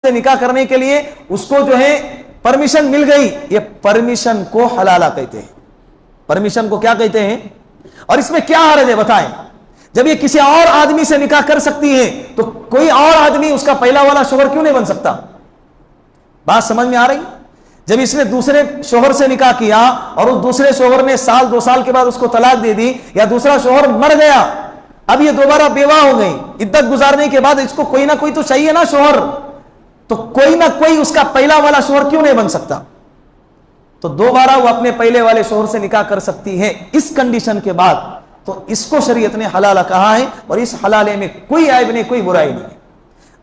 से निकाह करने के लिए उसको जो है परमिशन मिल गई, ये परमिशन को हलाला कहते हैं। परमिशन को क्या कहते हैं? और इसमें क्या हर्ज है बताएं? जब ये किसी और आदमी से निकाह कर सकती है तो कोई और आदमी उसका पहला वाला शोहर क्यों नहीं बन सकता? बात समझ में आ रही? जब इसने दूसरे शोहर से निकाह किया और उस दूसरे शोहर ने साल 2 साल के बाद उसको तलाक दे दी, या दूसरा शोहर मर गया, अब ये दोबारा बेवा हो गई, इद्दत गुजारने के बाद इसको कोई ना कोई तो चाहिए ना शोहर, तो कोई ना कोई उसका पहला वाला शोहर क्यों नहीं बन सकता? तो दोबारा वो अपने पहले वाले शोहर से निकाह कर सकती है इस कंडीशन के बाद। तो इसको शरीयत ने हलाला कहा है और इस हलाले में कोई ऐब नहीं, कोई बुराई नहीं।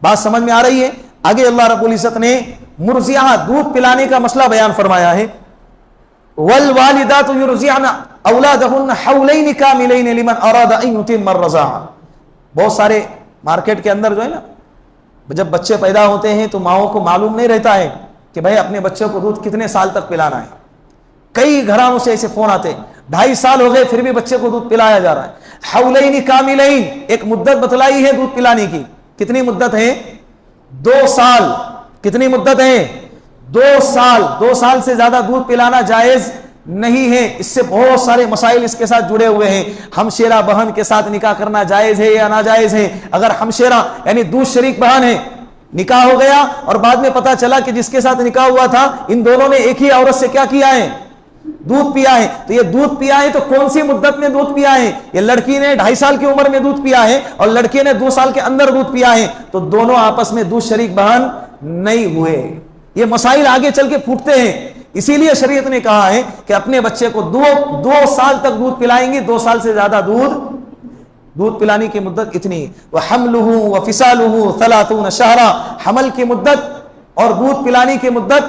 बात समझ में आ रही है? आगे अल्लाह रब्बुल इज्जत ने मुर्जिया दूध पिलाने का मसला बयान फरमाया है। वल वालिदातु युरजिअना औलादहुन्ना हौलैन कामिलैन लिमन अरादा अन युतिम्मा अर्रज़ाअ। बहुत सारे मार्केट के अंदर जो है ना, जब बच्चे पैदा होते हैं तो माओं को मालूम नहीं रहता है कि भाई अपने बच्चों को दूध कितने साल तक पिलाना है। कई घरानों से ऐसे फोन आते हैं, 2.5 साल हो गए फिर भी बच्चे को दूध पिलाया जा रहा है। हौलैन कामिलैन, एक मुद्दत बतलाई है दूध पिलाने की। कितनी मुद्दत है? 2 साल। कितनी मुद्दत है? 2 साल। 2 साल से ज्यादा दूध पिलाना जायज नहीं है। इससे बहुत सारे मसाइल इसके साथ जुड़े हुए हैं। हमशेरा बहन के साथ निकाह करना जायज है या नाजायज है? अगर हमशेरा यानी दूध शरीक बहन है, निकाह हो गया और बाद में पता चला कि जिसके साथ निकाह हुआ था इन दोनों ने एक ही औरत से क्या किया है? दूध पिया है। तो ये दूध पिया है तो कौन सी मुद्दत में दूध पिया है? ये लड़की ने 2.5 साल की उम्र में दूध पिया है और लड़के ने 2 साल के अंदर दूध पिया है, तो दोनों आपस में दूध शरीक बहन नहीं हुए। ये मसाइल आगे चल के फूटते हैं। इसीलिए शरीयत ने कहा है कि अपने बच्चे को 2 साल तक दूध पिलाएंगे। 2 साल से ज्यादा दूध पिलाने की मुद्दत इतनी है। वह हमलुहु व फिसालुहु 30 शहरा, हमल की मुद्दत और दूध पिलाने की मुद्दत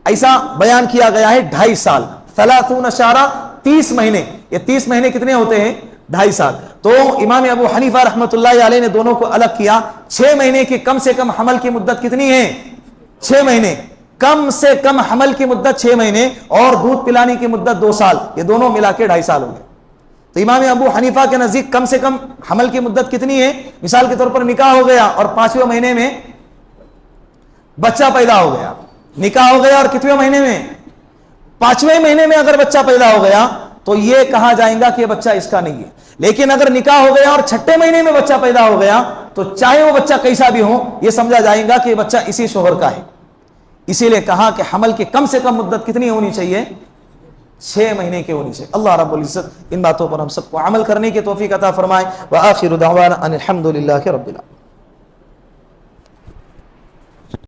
ऐसा बयान किया गया है 2.5 साल। 30 शहरा 30 महीने। ये 30 महीने कितने होते हैं? 2.5 साल। तो इमाम अबू हनीफा रहमतुल्लाहि अलैह ने दोनों को अलग किया। 6 महीने की कम से कम हमल की मुद्दत कितनी है? 6 महीने। कम से कम हमल की मुद्दत 6 महीने और दूध पिलाने की मुद्दत 2 साल। ये दोनों मिला के 2.5 साल हो गए। तो इमाम अबू हनीफा के नजदीक कम से कम हमल की मुद्दत कितनी है? मिसाल के तौर पर निकाह हो गया और 5वें महीने में बच्चा पैदा हो गया। निकाह हो गया और कितने महीने में? 5वें महीने में अगर बच्चा पैदा हो गया तो यह कहा जाएगा कि बच्चा इसका नहीं है। लेकिन अगर निकाह हो गया और 6ठे महीने में बच्चा पैदा हो गया तो चाहे वो बच्चा कैसा भी हो, यह समझा जाएगा कि बच्चा इसी शोहर का है। इसीलिए कहा कि हमल की कम से कम मुद्दत कितनी होनी चाहिए? 6 महीने की होनी चाहिए। अल्लाह रब्बुल इज्जत इन बातों पर हम सबको अमल करने की तौफीक अता फरमाए। व आखिरु दावाना अनिल हम्दुलिल्लाहि रब्बिल आलमीन।